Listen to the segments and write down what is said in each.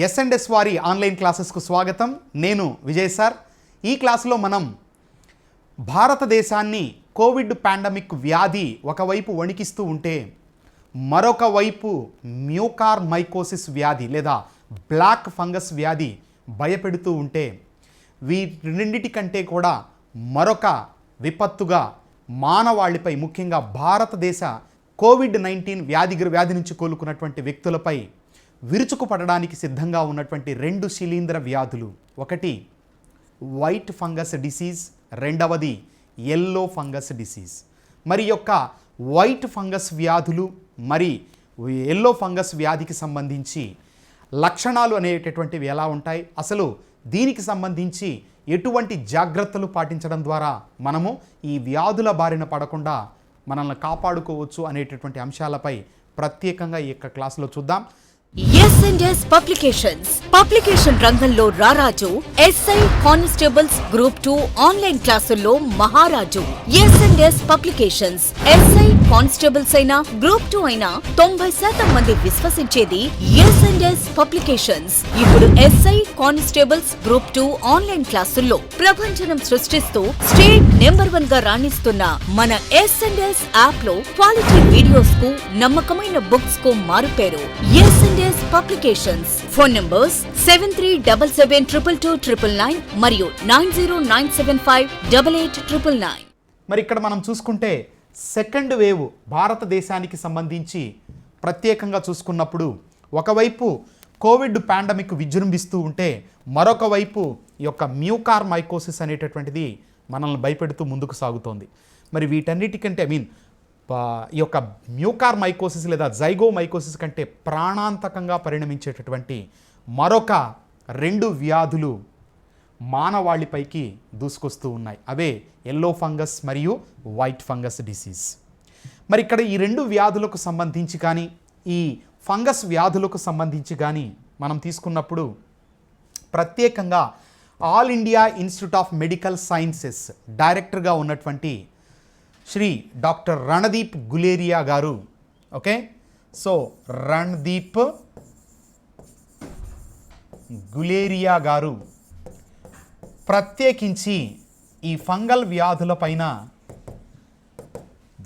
ఎస్&ఎస్ వారి ఆన్లైన్ క్లాసెస్కు స్వాగతం. నేను విజయ్ సార్. ఈ క్లాసులో మనం భారతదేశాన్ని కోవిడ్ పాండమిక్ వ్యాధి ఒకవైపు వణికిస్తూ ఉంటే మరొక వైపు మ్యూకార్మైకోసిస్ వ్యాధి లేదా బ్లాక్ ఫంగస్ వ్యాధి భయపెడుతూ ఉంటే వీటన్నిటికంటే కూడా మరొక విపత్తుగా మానవాళిపై, ముఖ్యంగా భారతదేశ కోవిడ్-19 వ్యాధి నుంచి కోలుకున్నటువంటి వ్యక్తులపై విరుచుకుపడడానికి సిద్ధంగా ఉన్నటువంటి రెండు శిలీంధ్ర వ్యాధులు, ఒకటి వైట్ ఫంగస్ డిసీజ్, రెండవది ఎల్లో ఫంగస్ డిసీజ్. మరి యొక్క వైట్ ఫంగస్ వ్యాధులు మరి ఎల్లో ఫంగస్ వ్యాధికి సంబంధించి లక్షణాలు అనేటటువంటివి ఎలా ఉంటాయి, అసలు దీనికి సంబంధించి ఎటువంటి జాగ్రత్తలు పాటించడం ద్వారా మనము ఈ వ్యాధుల బారిన పడకుండా మనల్ని కాపాడుకోవచ్చు అనేటటువంటి అంశాలపై ప్రత్యేకంగా ఈ యొక్క క్లాసులో చూద్దాం. ఎస్&ఎస్ పబ్లికేషన్స్ పబ్లికేషన్ రంగంలో రారాజు. ఎస్ఐ కానిస్టేబుల్స్ గ్రూప్ 2 ఆన్లైన్ క్లాసుల్లో మహారాజు. ఎస్&ఎస్ పబ్లికేషన్స్ ఎస్ఐ కానిస్టేబుల్స్ అయినా గ్రూప్ 2 అయినా 90% మంది విశ్వసించేది ఎస్&ఎస్ పబ్లికేషన్స్. ఇప్పుడు ఎస్ఐ కానిస్టేబుల్స్ గ్రూప్ 2 ఆన్లైన్ క్లాసుల్లో ప్రభంజనం సృష్టిస్తూ స్టేట్ నెంబర్ 1 గా రాణిస్తున్న మన ఎస్&ఎస్ యాప్ లో క్వాలిటీ వీడియోస్ కు, నమ్మకమైన బుక్స్ కు మారుపేరు ఎస్&ఎస్ పబ్లికేషన్స్. ఫోన్ నంబర్స్ 7377222999 మరియు 9097588999. మరి ఇక్కడ మనం చూసుకుంటే సెకండ్ వేవ్ భారతదేశానికి సంబంధించి ప్రత్యేకంగా చూసుకున్నప్పుడు ఒకవైపు కోవిడ్ పాండమిక్ విజృంభిస్తూ ఉంటే మరొక వైపు ఈ యొక్క మ్యూకార్మైకోసిస్ అనేటటువంటిది మనల్ని భయపెడుతూ ముందుకు సాగుతోంది. మరి వీటన్నిటికంటే ఈ యొక్క మ్యూకార్మైకోసిస్ లేదా జైగోమైకోసిస్ కంటే ప్రాణాంతకంగా పరిణమించేటటువంటి మరొక రెండు వ్యాధులు మానవాళిపైకి దూసుకొస్తూ ఉన్నాయి. అవే ఎల్లో ఫంగస్ మరియు వైట్ ఫంగస్ డిసీజ్. మరి ఇక్కడ ఈ రెండు వ్యాధులకు సంబంధించి కానీ, ఈ ఫంగస్ వ్యాధులకు సంబంధించి కానీ మనం తీసుకున్నప్పుడు ప్రత్యేకంగా all India institute of medical sciences డైరెక్టర్గా ఉన్నటువంటి శ్రీ డాక్టర్ రణదీప్ గులేరియా గారు, ఓకే, సో రణదీప్ గులేరియా గారు ప్రత్యేకించి ఈ ఫంగల్ వ్యాధుల పైన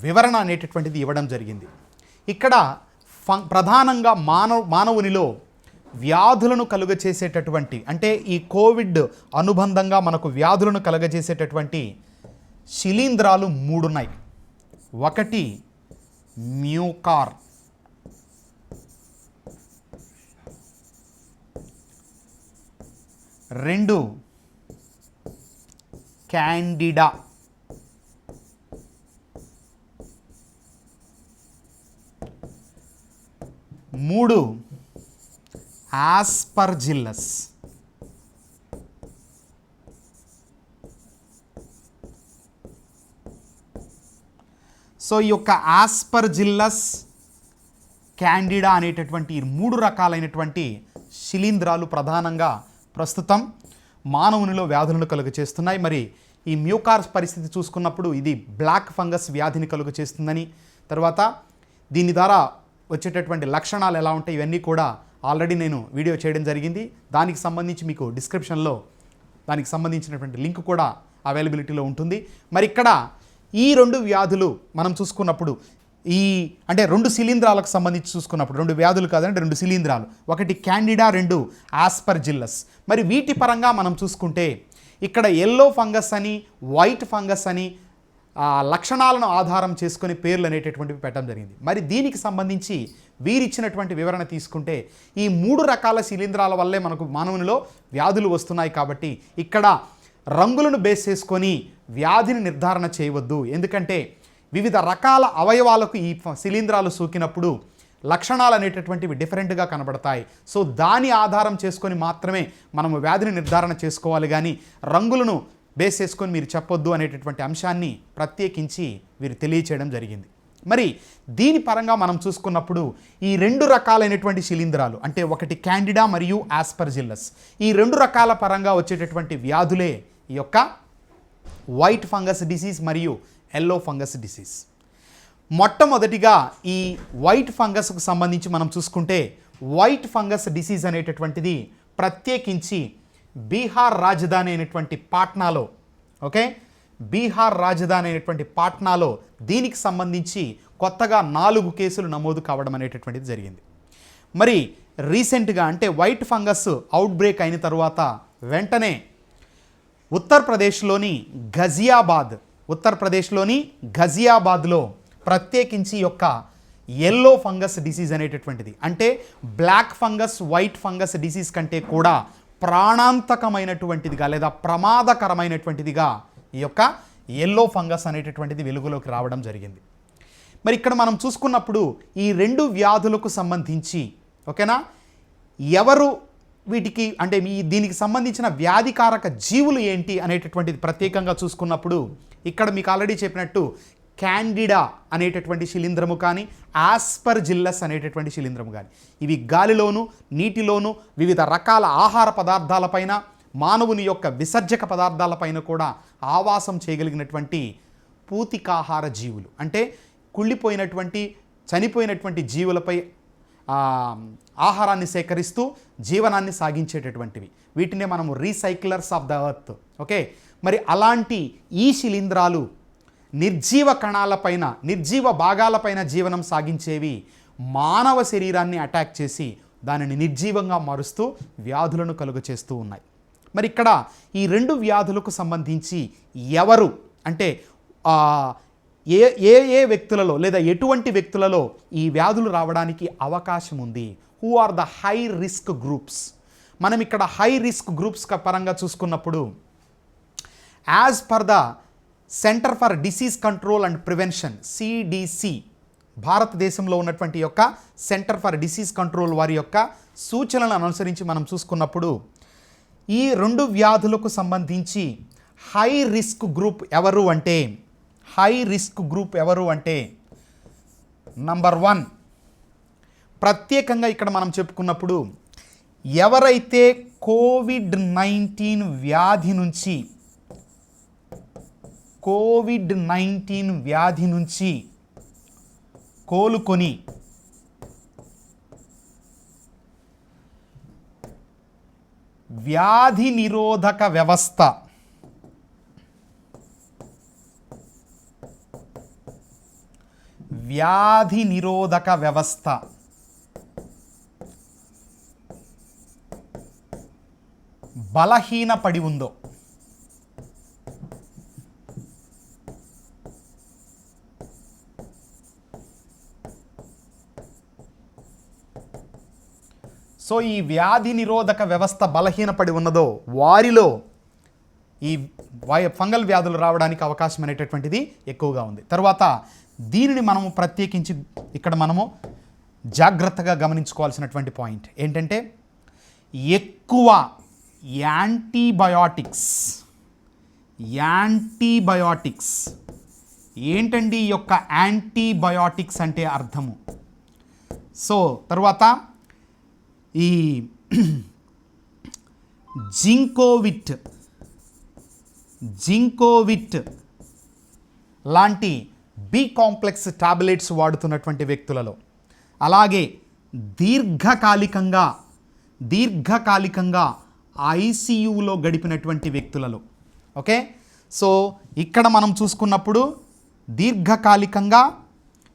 వివరణ అనేటటువంటిది ఇవ్వడం జరిగింది. ఇక్కడ ప్రధానంగా మానవునిలో వ్యాధులను కలుగచేసేటటువంటి, అంటే ఈ కోవిడ్ అనుబంధంగా మనకు వ్యాధులను కలుగజేసేటటువంటి శిలీంధ్రాలు 3 ఉన్నాయి. ఒకటి మ్యూకార్, రెండు క్యాండిడా, మూడు ఆస్పర్జిల్లస్. సో ఈ యొక్క ఆస్పర్జిల్లస్, క్యాండిడా అనేటటువంటి ఈ 3 రకాలైనటువంటి శిలీంధ్రాలు ప్రధానంగా ప్రస్తుతం మానవునిలో వ్యాధులను కలుగచేస్తున్నాయి. మరి ఈ మ్యూకార్ పరిస్థితి చూసుకున్నప్పుడు ఇది బ్లాక్ ఫంగస్ వ్యాధిని కలుగచేస్తుందని, తర్వాత దీని ద్వారా వచ్చేటటువంటి లక్షణాలు ఎలా ఉంటాయి ఇవన్నీ కూడా ఆల్రెడీ నేను వీడియో చేయడం జరిగింది. దానికి సంబంధించి మీకు డిస్క్రిప్షన్లో దానికి సంబంధించినటువంటి లింక్ కూడా అవైలబిలిటీలో ఉంటుంది. మరి ఇక్కడ ఈ రెండు వ్యాధులు మనం చూసుకున్నప్పుడు అంటే రెండు శిలీంధ్రాలకు సంబంధించి చూసుకున్నప్పుడు, రెండు వ్యాధులు కాదంటే రెండు శిలీంధ్రాలు, ఒకటి క్యాండిడా, రెండు ఆస్పర్జిల్లస్. మరి వీటి పరంగా మనం చూసుకుంటే ఇక్కడ ఎల్లో ఫంగస్ అని, వైట్ ఫంగస్ అని లక్షణాలను ఆధారం చేసుకొని పేర్లు అనేటటువంటివి పెట్టడం జరిగింది. మరి దీనికి సంబంధించి వీరిచ్చినటువంటి వివరణ తీసుకుంటే ఈ 3 రకాల శిలీంధ్రాల వల్లే మనకు మానవునిలో వ్యాధులు వస్తున్నాయి. కాబట్టి ఇక్కడ రంగులను బేస్ చేసుకొని వ్యాధిని నిర్ధారణ చేయవద్దు. ఎందుకంటే వివిధ రకాల అవయవాలకు ఈ శిలీంధ్రాలు సోకినప్పుడు లక్షణాలు అనేటటువంటివి డిఫరెంట్గా కనబడతాయి. సో దాని ఆధారం చేసుకొని మాత్రమే మనము వ్యాధిని నిర్ధారణ చేసుకోవాలి, కానీ రంగులను బేస్ చేసుకొని మీరు చెప్పొద్దు అనేటటువంటి అంశాన్ని ప్రత్యేకించి వీరు తెలియచేయడం జరిగింది. మరి దీని పరంగా మనం చూసుకున్నప్పుడు ఈ 2 రకాలైనటువంటి శిలీంధ్రాలు, అంటే ఒకటి క్యాండిడా మరియు ఆస్పర్జిల్లస్, ఈ 2 రకాల పరంగా వచ్చేటటువంటి వ్యాధులే ఈ యొక్క వైట్ ఫంగస్ డిసీజ్ మరియు ఎల్లో ఫంగస్ డిసీజ్. మొట్టమొదటిగా ఈ వైట్ ఫంగస్కు సంబంధించి మనం చూసుకుంటే వైట్ ఫంగస్ డిసీజ్ అనేటటువంటిది ప్రత్యేకించి బీహార్ రాజధాని అయినటువంటి పాట్నాలో, ఓకే, బీహార్ రాజధాని అయినటువంటి పాట్నాలో దీనికి సంబంధించి కొత్తగా 4 కేసులు నమోదు కావడం అనేటటువంటిది జరిగింది. మరి రీసెంట్గా అంటే వైట్ ఫంగస్ అవుట్ బ్రేక్ అయిన తర్వాత వెంటనే ఉత్తరప్రదేశ్లోని ఘజియాబాద్లో ప్రత్యేకించి యొక్క ఎల్లో ఫంగస్ డిసీజ్ అనేటటువంటిది, అంటే black fungus white fungus disease కంటే కూడా ప్రాణాంతకమైనటువంటిదిగా లేదా ప్రమాదకరమైనటువంటిదిగా ఈ యొక్క ఎల్లో ఫంగస్ అనేటటువంటిది వెలుగులోకి రావడం జరిగింది. మరి ఇక్కడ మనం చూసుకున్నప్పుడు ఈ 2 వ్యాధులకు సంబంధించి, ఓకేనా, ఎవరు వీటికి అంటే దీనికి సంబంధించిన వ్యాధికారక జీవులు ఏంటి అనేటటువంటిది ప్రత్యేకంగా చూసుకున్నప్పుడు ఇక్కడ మీకు ఆల్రెడీ చెప్పినట్టు క్యాండిడా అనేటటువంటి శిలీంధ్రము కానీ ఆస్పర్జిల్లస్ అనేటటువంటి శిలీంధ్రము కానీ ఇవి గాలిలోను నీటిలోను వివిధ రకాల ఆహార పదార్థాలపైన మానవుని యొక్క విసర్జక పదార్థాలపైన కూడా ఆవాసం చేయగలిగినటువంటి పూతికాహార జీవులు, అంటే కుళ్ళిపోయినటువంటి చనిపోయినటువంటి జీవులపై ఆహారాన్ని సేకరిస్తూ జీవనాన్ని సాగించేటటువంటివి, వీటినే మనము recyclers of the earth. Okay, మరి అలాంటి ఈ శిలీంధ్రాలు నిర్జీవ కణాలపైన నిర్జీవ భాగాలపైన జీవనం సాగించేవి మానవ శరీరాన్ని అటాక్ చేసి దానిని నిర్జీవంగా మారుస్తూ వ్యాధులను కలుగచేస్తూ ఉన్నాయి. మరి ఇక్కడ ఈ 2 వ్యాధులకు సంబంధించి ఎవరు అంటే ఏ వ్యక్తులలో లేదా ఎటువంటి వ్యక్తులలో ఈ వ్యాధులు రావడానికి అవకాశం ఉంది, who are the high risk groups. మనం ఇక్కడ హై రిస్క్ గ్రూప్స్ పరంగా చూసుకున్నప్పుడు as per the centre for disease control and prevention CDC, భారతదేశంలో ఉన్నటువంటి యొక్క సెంటర్ ఫర్ డిసీజ్ కంట్రోల్ వారి యొక్క సూచనలను అనుసరించి మనం చూసుకున్నప్పుడు ఈ 2 వ్యాధులకు సంబంధించి హై రిస్క్ గ్రూప్ ఎవరు అంటే నంబర్ 1 ప్రత్యేకంగా ఇక్కడ మనం చెప్పుకున్నప్పుడు ఎవరైతే కోవిడ్-19 వ్యాధి నుంచి కోలుకొని వ్యాధి నిరోధక వ్యవస్థ బలహీనపడి ఉందో, సో ఈ వ్యాధి నిరోధక వ్యవస్థ బలహీనపడి ఉన్నదో వారిలో ఈ ఫంగల్ వ్యాధులు రావడానికి అవకాశం అనేటటువంటిది ఎక్కువగా ఉంది. తర్వాత దీనిని మనము ప్రత్యేకించి ఇక్కడ మనము జాగ్రత్తగా గమనించుకోవాల్సినటువంటి పాయింట్ ఏంటంటే ఎక్కువ యాంటీబయాటిక్స్ ఏంటండి ఈ యొక్క యాంటీబయాటిక్స్ అంటే అర్థము. సో తర్వాత ఈ జింకోవిట్ లాంటి బి కాంప్లెక్స్ టాబ్లెట్స్ వాడుతున్నటువంటి వ్యక్తులలో, అలాగే దీర్ఘకాలికంగా ICUలో గడిపినటువంటి వ్యక్తులలో. ఓకే, సో ఇక్కడ మనం చూసుకున్నప్పుడు దీర్ఘకాలికంగా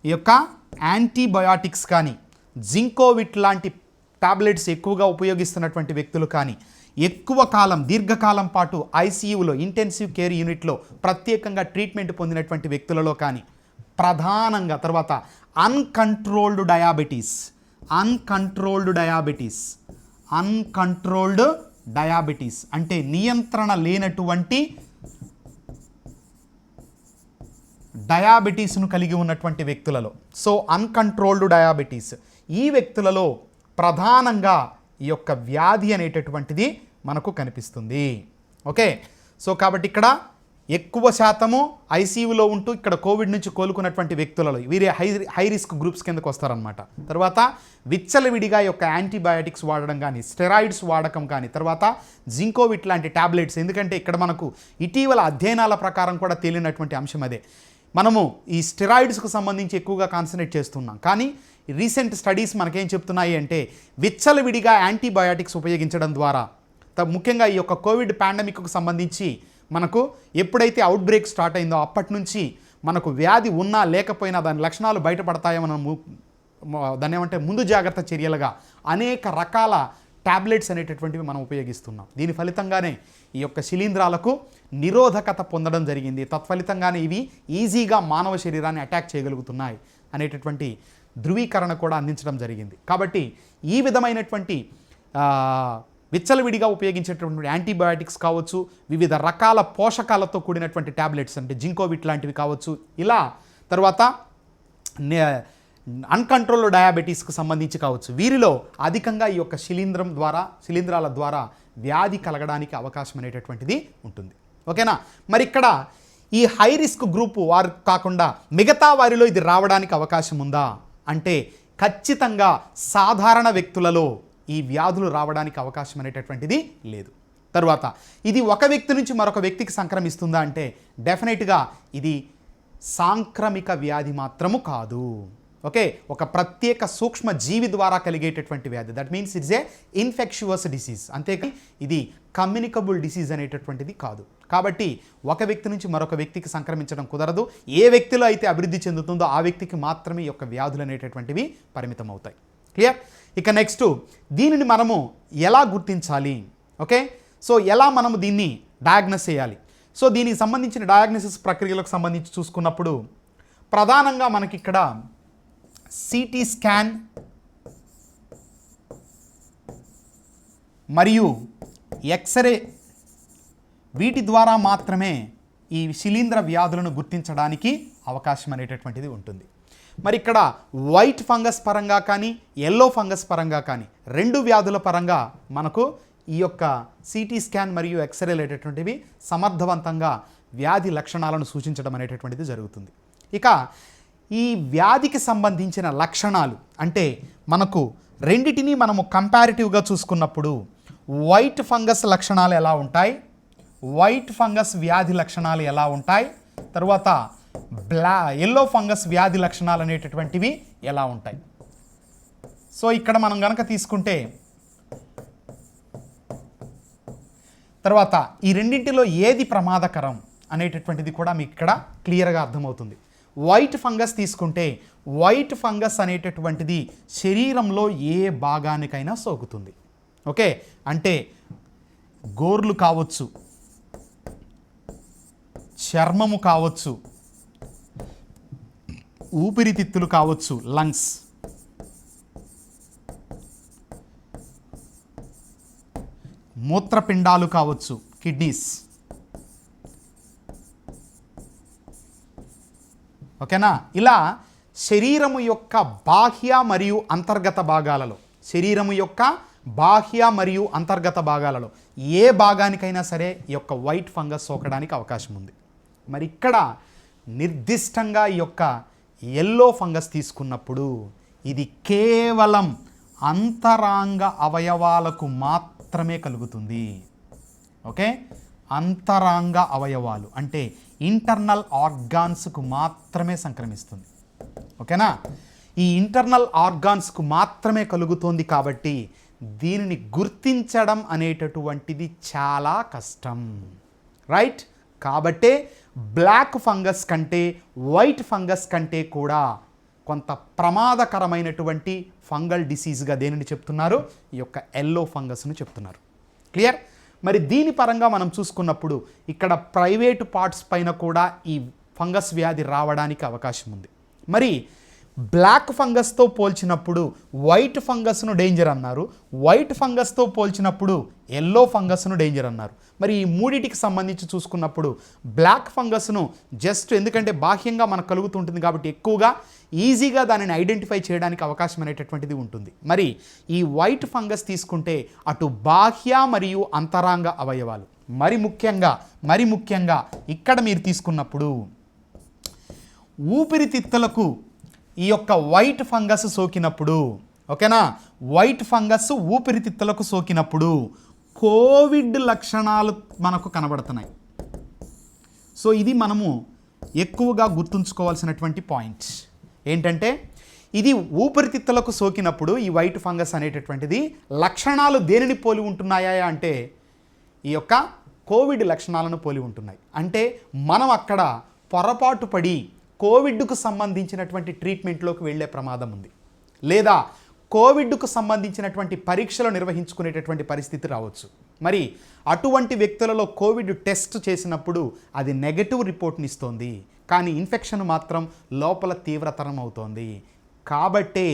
ఈ యొక్క యాంటీబయాటిక్స్ కానీ జింకోవిట్ లాంటి టాబ్లెట్స్ ఎక్కువగా ఉపయోగిస్తున్నటువంటి వ్యక్తులు కానీ ఎక్కువ కాలం దీర్ఘకాలం పాటు ICUలో ఇంటెన్సివ్ కేర్ యూనిట్లో ప్రత్యేకంగా ట్రీట్మెంట్ పొందినటువంటి వ్యక్తులలో కానీ ప్రధానంగా తర్వాత అన్కంట్రోల్డ్ డయాబెటీస్ అంటే నియంత్రణ లేనటువంటి డయాబెటీస్ను కలిగి ఉన్నటువంటి వ్యక్తులలో, సో అన్కంట్రోల్డ్ డయాబెటీస్, ఈ వ్యక్తులలో ప్రధానంగా ఈ యొక్క వ్యాధి అనేటటువంటిది మనకు కనిపిస్తుంది. ఓకే, సో కాబట్టి ఇక్కడ ఎక్కువ శాతము ICUలో ఉంటూ ఇక్కడ కోవిడ్ నుంచి కోలుకున్నటువంటి వ్యక్తులలో వీరే హై రిస్క్ గ్రూప్స్ కిందకు వస్తారనమాట. తర్వాత విచ్చలవిడిగా యొక్క యాంటీబయాటిక్స్ వాడడం కానీ స్టెరాయిడ్స్ వాడకం కానీ తర్వాత జింకోవిట్ లాంటి టాబ్లెట్స్, ఎందుకంటే ఇక్కడ మనకు ఇటీవల అధ్యయనాల ప్రకారం కూడా తేలినటువంటి అంశం అదే. మనము ఈ స్టెరాయిడ్స్కు సంబంధించి ఎక్కువగా కాన్సన్ట్రేట్ చేస్తున్నాం. కానీ రీసెంట్ స్టడీస్ మనకేం చెప్తున్నాయి అంటే విచ్చలవిడిగా యాంటీబయాటిక్స్ ఉపయోగించడం ద్వారా ముఖ్యంగా ఈ యొక్క కోవిడ్ పాండమిక్కు సంబంధించి మనకు ఎప్పుడైతే అవుట్ బ్రేక్ స్టార్ట్ అయిందో అప్పటి నుంచి మనకు వ్యాధి ఉన్నా లేకపోయినా దాని లక్షణాలు బయటపడతాయో దాన్ని ఏమంటే ముందు జాగ్రత్త చర్యలుగా అనేక రకాల టాబ్లెట్స్ అనేటటువంటివి మనం ఉపయోగిస్తున్నాం. దీని ఫలితంగానే ఈ యొక్క శిలీంధ్రాలకు నిరోధకత పొందడం జరిగింది. తత్ఫలితంగానే ఇవి ఈజీగా మానవ శరీరాన్ని అటాక్ చేయగలుగుతున్నాయి అనేటటువంటి ధృవీకరణ కూడా అందించడం జరిగింది. కాబట్టి ఈ విధమైనటువంటి విచ్చలవిడిగా ఉపయోగించేటటువంటి యాంటీబయాటిక్స్ కావచ్చు, వివిధ రకాల పోషకాలతో కూడినటువంటి టాబ్లెట్స్ అంటే జింకోవిట్ లాంటివి కావచ్చు, ఇలా తర్వాత అన్కంట్రోల్ డయాబెటీస్కి సంబంధించి కావచ్చు, వీరిలో అధికంగా ఈ యొక్క శిలీంధ్రాల ద్వారా వ్యాధి కలగడానికి అవకాశం అనేటటువంటిది ఉంటుంది. ఓకేనా? మరి ఇక్కడ ఈ హై రిస్క్ గ్రూప్ వారు కాకుండా మిగతా వారిలో ఇది రావడానికి అవకాశం ఉందా అంటే ఖచ్చితంగా సాధారణ వ్యక్తులలో ఈ వ్యాధులు రావడానికి అవకాశం అనేటటువంటిది లేదు. తరువాత ఇది ఒక వ్యక్తి నుంచి మరొక వ్యక్తికి సంక్రమిస్తుందా అంటే డెఫినెట్గా ఇది సాంక్రమిక వ్యాధి మాత్రము కాదు. ఓకే, ఒక ప్రత్యేక సూక్ష్మ జీవి ద్వారా కలిగేటటువంటి వ్యాధి. That means it's a infectious disease. అంతేకాని ఇది కమ్యూనికబుల్ డిసీజ్ అనేటటువంటిది కాదు. కాబట్టి ఒక వ్యక్తి నుంచి మరొక వ్యక్తికి సంక్రమించడం కుదరదు. ఏ వ్యక్తిలో అయితే అభివృద్ధి చెందుతుందో ఆ వ్యక్తికి మాత్రమే ఈ యొక్క వ్యాధులు అనేటటువంటివి పరిమితం అవుతాయి. క్లియర్? ఇక నెక్స్ట్ దీనిని మనము ఎలా గుర్తించాలి? ఓకే, సో ఎలా మనము దీన్ని డయాగ్నోస్ చేయాలి? సో దీనికి సంబంధించిన డయాగ్నోసిస్ ప్రక్రియలకు సంబంధించి చూసుకున్నప్పుడు ప్రధానంగా మనకి ఇక్కడ సిటీ స్కాన్ మరియు ఎక్స్రే వీటి ద్వారా మాత్రమే ఈ శిలీంధ్ర వ్యాధులను గుర్తించడానికి అవకాశం అనేటటువంటిది ఉంటుంది. మరి ఇక్కడ వైట్ ఫంగస్ పరంగా కానీ ఎల్లో ఫంగస్ పరంగా కానీ రెండు వ్యాధుల పరంగా మనకు ఈ యొక్క సిటీ స్కాన్ మరియు ఎక్స్రే అనేటటువంటివి సమర్థవంతంగా వ్యాధి లక్షణాలను సూచించడం అనేటటువంటిది జరుగుతుంది. ఇక ఈ వ్యాధికి సంబంధించిన లక్షణాలు అంటే మనకు రెండిటిని మనము కంపారిటివ్గా చూసుకున్నప్పుడు వైట్ ఫంగస్ లక్షణాలు ఎలా ఉంటాయి, వైట్ ఫంగస్ వ్యాధి లక్షణాలు ఎలా ఉంటాయి, తర్వాత ఎల్లో ఫంగస్ వ్యాధి లక్షణాలు అనేటటువంటివి ఎలా ఉంటాయి. సో ఇక్కడ మనం గనక తీసుకుంటే తర్వాత ఈ రెండింటిలో ఏది ప్రమాదకరం అనేటటువంటిది కూడా మీకు ఇక్కడ క్లియర్గా అర్థమవుతుంది. వైట్ ఫంగస్ తీసుకుంటే వైట్ ఫంగస్ అనేటటువంటిది శరీరంలో ఏ భాగానికైనా సోకుతుంది. ఓకే, అంటే గోర్లు కావచ్చు, చర్మము కావచ్చు, ఊపిరితిత్తులు కావచ్చు, లంగ్స్, మూత్రపిండాలు కావచ్చు, కిడ్నీస్. ఓకేనా? ఇలా శరీరము యొక్క బాహ్య మరియు అంతర్గత భాగాలలో ఏ భాగానికైనా సరే ఈ యొక్క వైట్ ఫంగస్ సోకడానికి అవకాశం ఉంది. మరి ఇక్కడ నిర్దిష్టంగా ఈ యొక్క ఎల్లో ఫంగస్ తీసుకున్నప్పుడు ఇది కేవలం అంతరాంగ అవయవాలకు మాత్రమే కలుగుతుంది. ఓకే, అంతరాంగ అవయవాలు అంటే ఇంటర్నల్ ఆర్గాన్స్కు మాత్రమే సంక్రమిస్తుంది. ఓకేనా? ఈ ఇంటర్నల్ ఆర్గాన్స్కు మాత్రమే కలుగుతుంది కాబట్టి దీనిని గుర్తించడం అనేటటువంటిది చాలా కష్టం. రైట్? కాబట్టే బ్లాక్ ఫంగస్ కంటే వైట్ ఫంగస్ కంటే కూడా కొంత ప్రమాదకరమైనటువంటి ఫంగల్ డిసీజ్గా దేనిని చెప్తున్నారు? ఈ యొక్క ఎల్లో ఫంగస్ను చెప్తున్నారు. క్లియర్? మరి దీని పరంగా మనం చూసుకున్నప్పుడు ఇక్కడ ప్రైవేటు పార్ట్స్ పైన కూడా ఈ ఫంగస్ వ్యాధి రావడానికి అవకాశం ఉంది. మరి బ్లాక్ ఫంగస్తో పోల్చినప్పుడు వైట్ ఫంగస్ను డేంజర్ అన్నారు, వైట్ ఫంగస్తో పోల్చినప్పుడు ఎల్లో ఫంగస్ను డేంజర్ అన్నారు. మరి ఈ మూడింటికి సంబంధించి చూసుకున్నప్పుడు బ్లాక్ ఫంగస్ను జస్ట్ ఎందుకంటే బాహ్యంగా మనకు కలుగుతుంటుంది కాబట్టి ఎక్కువగా ఈజీగా దానిని ఐడెంటిఫై చేయడానికి అవకాశం అనేటటువంటిది ఉంటుంది. మరి ఈ వైట్ ఫంగస్ తీసుకుంటే అటు బాహ్య మరియు అంతరాంగ అవయవాలు మరి ముఖ్యంగా ఇక్కడ మీరు తీసుకున్నప్పుడు ఊపిరితిత్తులకు ఈ యొక్క వైట్ ఫంగస్ సోకినప్పుడు, ఓకేనా, వైట్ ఫంగస్ ఊపిరితిత్తులకు సోకినప్పుడు కోవిడ్ లక్షణాలు మనకు కనబడుతున్నాయి. సో ఇది మనము ఎక్కువగా గుర్తుంచుకోవాల్సినటువంటి పాయింట్స్ ఏంటంటే, ఇది ఊపిరితిత్తులకు సోకినప్పుడు ఈ వైట్ ఫంగస్ అనేటటువంటిది లక్షణాలు దేనిని పోలి ఉంటున్నాయా అంటే ఈ యొక్క కోవిడ్ లక్షణాలను పోలి ఉంటున్నాయి. అంటే మనం అక్కడ పొరపాటు పడి కోవిడ్కు సంబంధించినటువంటి ట్రీట్మెంట్లోకి వెళ్ళే ప్రమాదం ఉంది, లేదా కోవిడ్కు సంబంధించినటువంటి పరీక్షలు నిర్వహించుకునేటటువంటి పరిస్థితి రావచ్చు. మరి అటువంటి వ్యక్తులలో కోవిడ్ టెస్ట్ చేసినప్పుడు అది నెగటివ్ రిపోర్ట్ని ఇస్తోంది, కానీ ఇన్ఫెక్షన్ మాత్రం లోపల తీవ్రతరం అవుతోంది. కాబట్టే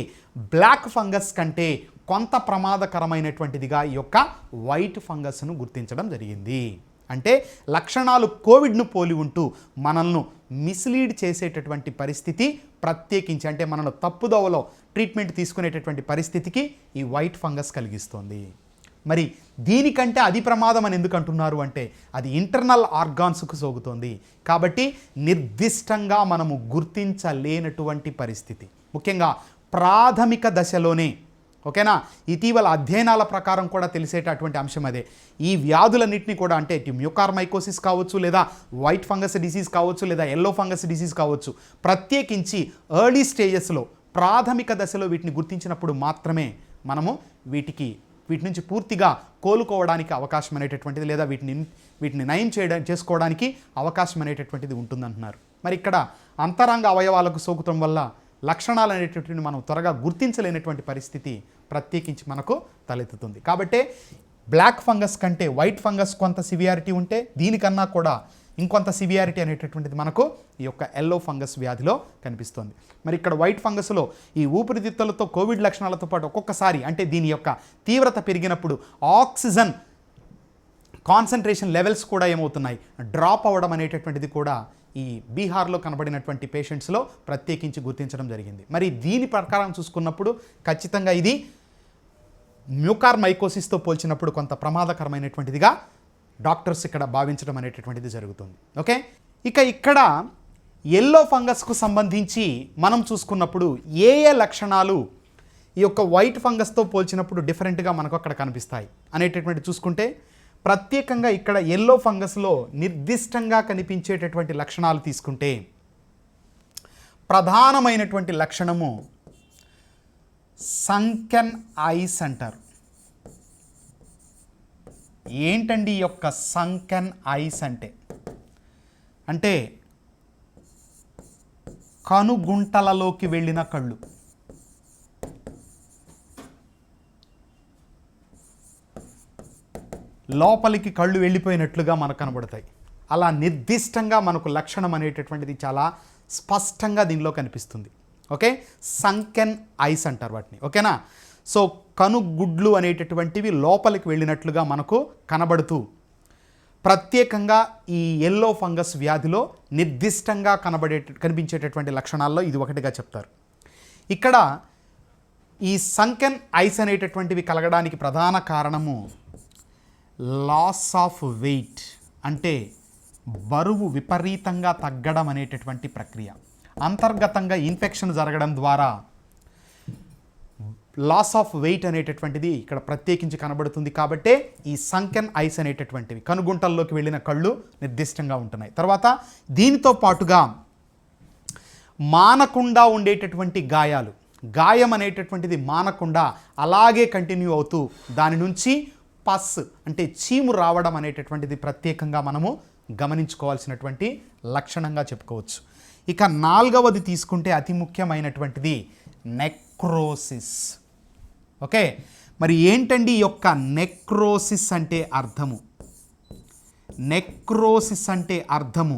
బ్లాక్ ఫంగస్ కంటే కొంత ప్రమాదకరమైనటువంటిదిగా ఈ యొక్క వైట్ ఫంగస్ను గుర్తించడం జరిగింది. అంటే లక్షణాలు కోవిడ్ను పోలి ఉంటూ మనల్ని మిస్లీడ్ చేసేటటువంటి పరిస్థితి, ప్రత్యేకించి అంటే మనల్ని తప్పుదోవలో ట్రీట్మెంట్ తీసుకునేటటువంటి పరిస్థితికి ఈ వైట్ ఫంగస్ కలిగిస్తుంది. మరి దీనికంటే అది ప్రమాదం అని ఎందుకు అంటున్నారు అంటే అది ఇంటర్నల్ ఆర్గాన్స్కు సోకుతోంది. కాబట్టి నిర్దిష్టంగా మనము గుర్తించలేనటువంటి పరిస్థితి, ముఖ్యంగా ప్రాథమిక దశలోనే. ఓకేనా, ఇటీవల అధ్యయనాల ప్రకారం కూడా తెలిసేటటువంటి అంశం అదే. ఈ వ్యాధులన్నింటినీ కూడా అంటే మ్యూకార్మైకోసిస్ కావచ్చు, లేదా వైట్ ఫంగస్ డిసీజ్ కావచ్చు, లేదా ఎల్లో ఫంగస్ డిసీజ్ కావచ్చు, ప్రత్యేకించి ఎర్లీ స్టేజెస్లో ప్రాథమిక దశలో వీటిని గుర్తించినప్పుడు మాత్రమే మనము వీటి నుంచి పూర్తిగా కోలుకోవడానికి అవకాశం అనేటటువంటిది, లేదా వీటిని నయం చేసుకోవడానికి అవకాశం అనేటటువంటిది ఉంటుందంటున్నారు. మరి ఇక్కడ అంతరంగ అవయవాలకు సోకుతం వల్ల లక్షణాలు అనేటటువంటివి మనం త్వరగా గుర్తించలేనటువంటి పరిస్థితి ప్రత్యేకించి మనకు తలెత్తుతుంది. కాబట్టి బ్లాక్ ఫంగస్ కంటే వైట్ ఫంగస్ కొంత సివియారిటీ ఉంటే, దీనికన్నా కూడా ఇంకొంత సివియారిటీ అనేటటువంటిది మనకు ఈ యొక్క ఎల్లో ఫంగస్ వ్యాధిలో కనిపిస్తుంది. మరి ఇక్కడ వైట్ ఫంగస్లో ఈ ఊపిరితిత్తులతో కోవిడ్ లక్షణాలతో పాటు ఒక్కొక్కసారి అంటే దీని యొక్క తీవ్రత పెరిగినప్పుడు ఆక్సిజన్ కాన్సన్ట్రేషన్ లెవెల్స్ కూడా ఏమవుతున్నాయి, డ్రాప్ అవ్వడం అనేటటువంటిది కూడా ఈ బీహార్లో కనబడినటువంటి పేషెంట్స్లో ప్రత్యేకించి గుర్తించడం జరిగింది. మరి దీని ప్రకారం చూసుకున్నప్పుడు ఖచ్చితంగా ఇది మ్యూకార్మైకోసిస్తో పోల్చినప్పుడు కొంత ప్రమాదకరమైనటువంటిదిగా డాక్టర్స్ ఇక్కడ భావించడం అనేటటువంటిది జరుగుతుంది. ఓకే, ఇక్కడ ఎల్లో ఫంగస్కు సంబంధించి మనం చూసుకున్నప్పుడు ఏ లక్షణాలు ఈ యొక్క వైట్ ఫంగస్తో పోల్చినప్పుడు డిఫరెంట్గా మనకు అక్కడ కనిపిస్తాయి అనేటటువంటి చూసుకుంటే, ప్రత్యేకంగా ఇక్కడ ఎల్లో ఫంగస్లో నిర్దిష్టంగా కనిపించేటటువంటి లక్షణాలు తీసుకుంటే ప్రధానమైనటువంటి లక్షణము సంకెన్ ఐస్ అంటారు. ఏంటండి ఈ యొక్క సంకెన్ ఐస్ అంటే కనుగుంటలలోకి వెళ్ళిన కళ్ళు. లోపలికి కళ్ళు వెళ్ళిపోయినట్లుగా మనకు కనబడతాయి. అలా నిర్దిష్టంగా మనకు లక్షణం అనేటటువంటిది చాలా స్పష్టంగా దీనిలో కనిపిస్తుంది. ఓకే, సంకెన్ ఐస్ అంటారు వాటిని. ఓకేనా, సో కనుగుడ్లు అనేటటువంటివి లోపలికి వెళ్ళినట్లుగా మనకు కనబడుతూ ప్రత్యేకంగా ఈ ఎల్లో ఫంగస్ వ్యాధిలో నిర్దిష్టంగా కనిపించేటటువంటి లక్షణాల్లో ఇది ఒకటిగా చెప్తారు. ఇక్కడ ఈ సంకెన్ ఐస్ అనేటటువంటివి కలగడానికి ప్రధాన కారణము లాస్ ఆఫ్ వెయిట్, అంటే బరువు విపరీతంగా తగ్గడం అనేటటువంటి ప్రక్రియ. అంతర్గతంగా ఇన్ఫెక్షన్ జరగడం ద్వారా లాస్ ఆఫ్ వెయిట్ అనేటటువంటిది ఇక్కడ ప్రత్యేకించి కనబడుతుంది. కాబట్టే ఈ సంకెన్ ఐస్ అనేటటువంటివి కనుగుంటల్లోకి వెళ్ళిన కళ్ళు నిర్దిష్టంగా ఉంటున్నాయి. తర్వాత దీనితో పాటుగా మానకుండా ఉండేటటువంటి గాయం అనేటటువంటిది మానకుండా అలాగే కంటిన్యూ అవుతూ దాని నుంచి పస్ అంటే చీము రావడం అనేటటువంటిది ప్రత్యేకంగా మనము గమనించుకోవాల్సినటువంటి లక్షణంగా చెప్పుకోవచ్చు. ఇక నాలుగవది తీసుకుంటే అతి ముఖ్యమైనటువంటిది నెక్రోసిస్. ఓకే, మరి ఏంటండి ఈ యొక్క నెక్రోసిస్ అంటే అర్థము? నెక్రోసిస్ అంటే అర్థము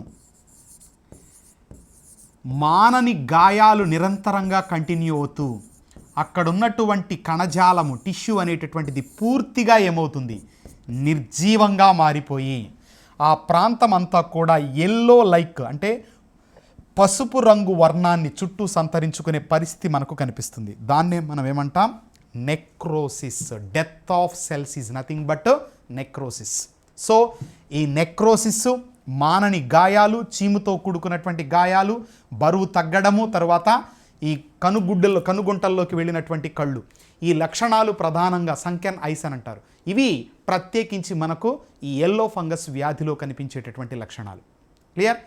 మానని గాయాలు నిరంతరంగా కంటిన్యూ అవుతూ అక్కడున్నటువంటి కణజాలము టిష్యూ అనేటటువంటిది పూర్తిగా ఏమవుతుంది, నిర్జీవంగా మారిపోయి ఆ ప్రాంతం అంతా కూడా ఎల్లో లైక్ అంటే పసుపు రంగు వర్ణాన్ని చుట్టూ సంతరించుకునే పరిస్థితి మనకు కనిపిస్తుంది. దాన్నే మనం ఏమంటాం, necrosis. Death of cells is nothing but necrosis. So ఈ నెక్రోసిస్ మానని గాయాలు, చీముతో కూడుకున్నటువంటి గాయాలు, బరువు తగ్గడము, తర్వాత ఈ కనుగుంటల్లోకి వెళ్ళినటువంటి కళ్ళు, ఈ లక్షణాలు ప్రధానంగా సంకెన్ ఐస్ అని అంటారు. ఇవి ప్రత్యేకించి మనకు ఈ ఎల్లో ఫంగస్ వ్యాధిలో కనిపించేటటువంటి లక్షణాలు. క్లియర్?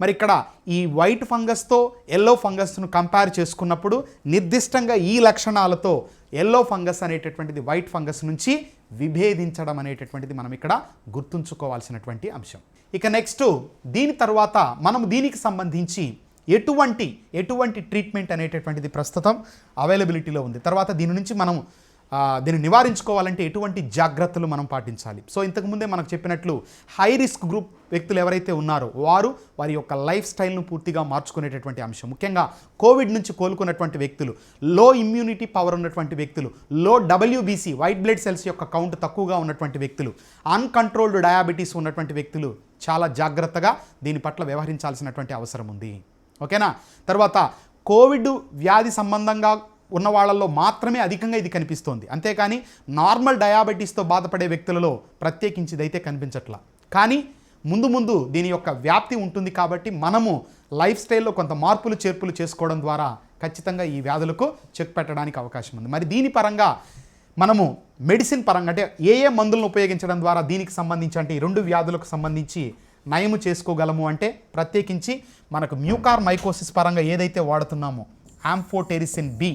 మరి ఇక్కడ ఈ వైట్ ఫంగస్తో ఎల్లో ఫంగస్ను కంపేర్ చేసుకున్నప్పుడు నిర్దిష్టంగా ఈ లక్షణాలతో ఎల్లో ఫంగస్ అనేటటువంటిది వైట్ ఫంగస్ నుంచి విభేదించడం అనేటటువంటిది మనం ఇక్కడ గుర్తుంచుకోవాల్సినటువంటి అంశం. ఇక నెక్స్ట్ దీని తర్వాత మనం దీనికి సంబంధించి ఎటువంటి ట్రీట్మెంట్ అనేటటువంటిది ప్రస్తుతం అవైలబిలిటీలో ఉంది. తర్వాత దీని నుంచి మనం దీన్ని నివారించుకోవాలంటే ఎటువంటి జాగ్రత్తలు మనం పాటించాలి. సో ఇంతకుముందే మనకు చెప్పినట్లు హై రిస్క్ గ్రూప్ వ్యక్తులు ఎవరైతే ఉన్నారో వారి యొక్క లైఫ్ స్టైల్ను పూర్తిగా మార్చుకునేటటువంటి అంశం. ముఖ్యంగా కోవిడ్ నుంచి కోలుకున్నటువంటి వ్యక్తులు, లో ఇమ్యూనిటీ పవర్ ఉన్నటువంటి వ్యక్తులు, లో WBC వైట్ బ్లడ్ సెల్స్ యొక్క కౌంట్ తక్కువగా ఉన్నటువంటి వ్యక్తులు, అన్కంట్రోల్డ్ డయాబెటీస్ ఉన్నటువంటి వ్యక్తులు చాలా జాగ్రత్తగా దీని పట్ల వ్యవహరించాల్సినటువంటి అవసరం ఉంది. ఓకేనా. తర్వాత కోవిడ్ వ్యాధి సంబంధంగా ఉన్న వాళ్ళల్లో మాత్రమే అధికంగా ఇది కనిపిస్తోంది. అంతేకాని నార్మల్ డయాబెటీస్తో బాధపడే వ్యక్తులలో ప్రత్యేకించి ఇదైతే కనిపించట్లా. కానీ ముందు దీని యొక్క వ్యాప్తి ఉంటుంది కాబట్టి మనము లైఫ్ స్టైల్లో కొంత మార్పులు చేర్పులు చేసుకోవడం ద్వారా ఖచ్చితంగా ఈ వ్యాధులకు చెక్ పెట్టడానికి అవకాశం ఉంది. మరి దీని పరంగా మనము మెడిసిన్ పరంగా అంటే ఏ మందులను ఉపయోగించడం ద్వారా దీనికి సంబంధించి అంటే ఈ 2 వ్యాధులకు సంబంధించి నయము చేసుకోగలము అంటే ప్రత్యేకించి మనకు మ్యూకార్ మైకోసిస్ పరంగా ఏదైతే వాడుతున్నామో యాంఫోటెరిసిన్ బి.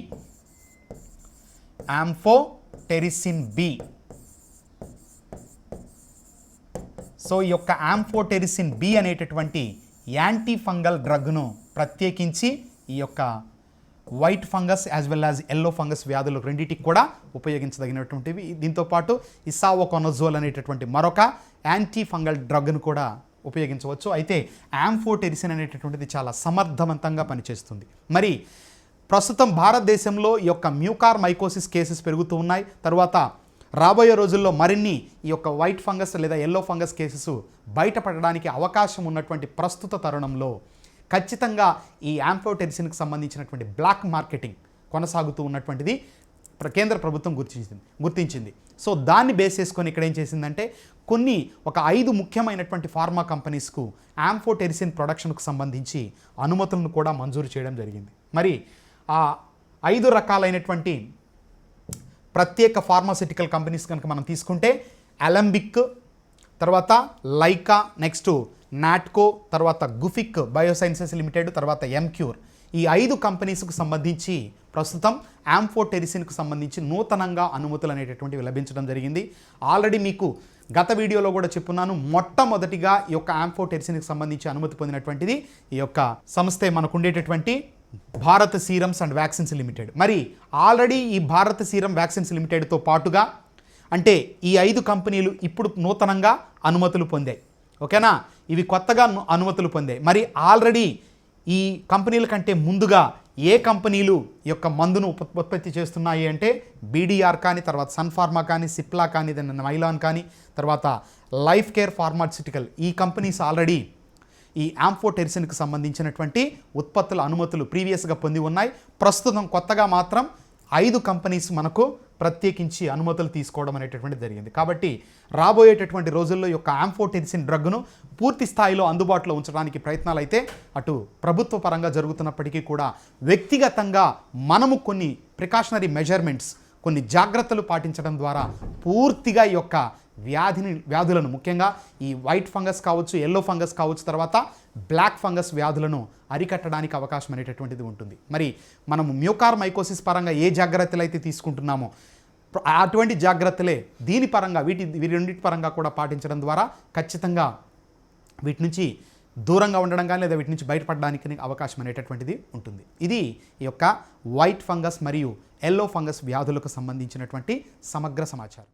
సో ఈ యొక్క యాంఫోటెరిసిన్ బి అనేటటువంటి యాంటీ ఫంగల్ డ్రగ్ను ప్రత్యేకించి ఈ యొక్క white fungus as well as yellow fungus వ్యాధులు రెండింటికి కూడా ఉపయోగించదగినటువంటివి. దీంతోపాటు ఇసావోకొనజోల్ అనేటటువంటి మరొక యాంటీ ఫంగల్ డ్రగ్ను కూడా ఉపయోగించవచ్చు. అయితే యాంఫోటెరిసిన్ అనేటటువంటిది చాలా సమర్థవంతంగా పనిచేస్తుంది. మరి ప్రస్తుతం భారతదేశంలో ఈ యొక్క మ్యూకార్ మైకోసిస్ కేసెస్ పెరుగుతూ ఉన్నాయి. తర్వాత రాబోయే రోజుల్లో మరిన్ని ఈ యొక్క వైట్ ఫంగస్ లేదా ఎల్లో ఫంగస్ కేసెస్ బయటపడడానికి అవకాశం ఉన్నటువంటి ప్రస్తుత తరుణంలో ఖచ్చితంగా ఈ యాంఫోటెరిసిన్కి సంబంధించినటువంటి బ్లాక్ మార్కెటింగ్ కొనసాగుతూ ఉన్నటువంటిది కేంద్ర ప్రభుత్వం గుర్తించింది. సో దాన్ని బేస్ చేసుకొని ఇక్కడ ఏం చేసిందంటే ఒక 5 ముఖ్యమైనటువంటి ఫార్మా కంపెనీస్కు యాంఫోటెరిసిన్ ప్రొడక్షన్కు సంబంధించి అనుమతులను కూడా మంజూరు చేయడం జరిగింది. మరి ఆ 5 రకాలైనటువంటి ప్రత్యేక ఫార్మాసిటికల్ కంపెనీస్ కనుక మనం తీసుకుంటే అలంబిక్, తర్వాత లైకా, నెక్స్ట్ నాట్కో, తర్వాత గుఫిక్ బయోసైన్సెస్ లిమిటెడ్, తర్వాత ఎంక్యూర్, ఈ 5 కంపెనీస్కు సంబంధించి ప్రస్తుతం యాంఫోటెరిసిన్కు సంబంధించి నూతనంగా అనుమతులు అనేటటువంటివి లభించడం జరిగింది. ఆల్రెడీ మీకు గత వీడియోలో కూడా చెప్పున్నాను, మొట్టమొదటిగా ఈ యొక్క యాంఫోటెరిసిన్కి సంబంధించి అనుమతి పొందినటువంటిది ఈ యొక్క సంస్థే మనకు ఉండేటటువంటి Bharat serums and vaccines limited. మరి ఆల్రెడీ ఈ భారత్ సీరం వ్యాక్సిన్స్ లిమిటెడ్తో పాటుగా అంటే ఈ 5 కంపెనీలు ఇప్పుడు నూతనంగా అనుమతులు పొందాయి. ఓకేనా, ఇవి కొత్తగా అనుమతులు పొందాయి. మరి ఆల్రెడీ ఈ కంపెనీల కంటే ముందుగా ఏ కంపెనీలు ఈ యొక్క మందును ఉత్పత్తి చేస్తున్నాయి అంటే BDR కానీ, తర్వాత సన్ ఫార్మా కానీ, సిప్లా కానీ, మైలాన్ కానీ, తర్వాత లైఫ్ కేర్ ఫార్మాస్యూటికల్, ఈ కంపెనీస్ ఆల్రెడీ ఈ యాంఫోటెరిసిన్కి సంబంధించినటువంటి ఉత్పత్తుల అనుమతులు ప్రీవియస్గా పొంది ఉన్నాయి. ప్రస్తుతం కొత్తగా మాత్రం 5 కంపెనీస్ మనకు ప్రత్యేకించి అనుమతులు తీసుకోవడం అనేటటువంటిది జరిగింది. కాబట్టి రాబోయేటటువంటి రోజుల్లో ఈ యొక్క యాంఫోటెరిసిన్ డ్రగ్ను పూర్తి స్థాయిలో అందుబాటులో ఉంచడానికి ప్రయత్నాలు అయితే అటు ప్రభుత్వ పరంగా జరుగుతున్నప్పటికీ కూడా వ్యక్తిగతంగా మనము కొన్ని ప్రికాషనరీ మెజర్మెంట్స్, కొన్ని జాగ్రత్తలు పాటించడం ద్వారా పూర్తిగా ఈ యొక్క వ్యాధులను ముఖ్యంగా ఈ వైట్ ఫంగస్ కావచ్చు, ఎల్లో ఫంగస్ కావచ్చు, తర్వాత బ్లాక్ ఫంగస్ వ్యాధులను అరికట్టడానికి అవకాశం అనేటటువంటిది ఉంటుంది. మరి మనము మ్యూకార్ మైకోసిస్ పరంగా ఏ జాగ్రత్తలు అయితే తీసుకుంటున్నామో అటువంటి జాగ్రత్తలే దీని పరంగా వీటి రెండింటి పరంగా కూడా పాటించడం ద్వారా ఖచ్చితంగా వీటి నుంచి దూరంగా ఉండడం కానీ లేదా వీటి నుంచి బయటపడడానికి అవకాశం అనేటటువంటిది ఉంటుంది. ఇది ఈ యొక్క వైట్ ఫంగస్ మరియు ఎల్లో ఫంగస్ వ్యాధులకు సంబంధించినటువంటి సమగ్ర సమాచారం.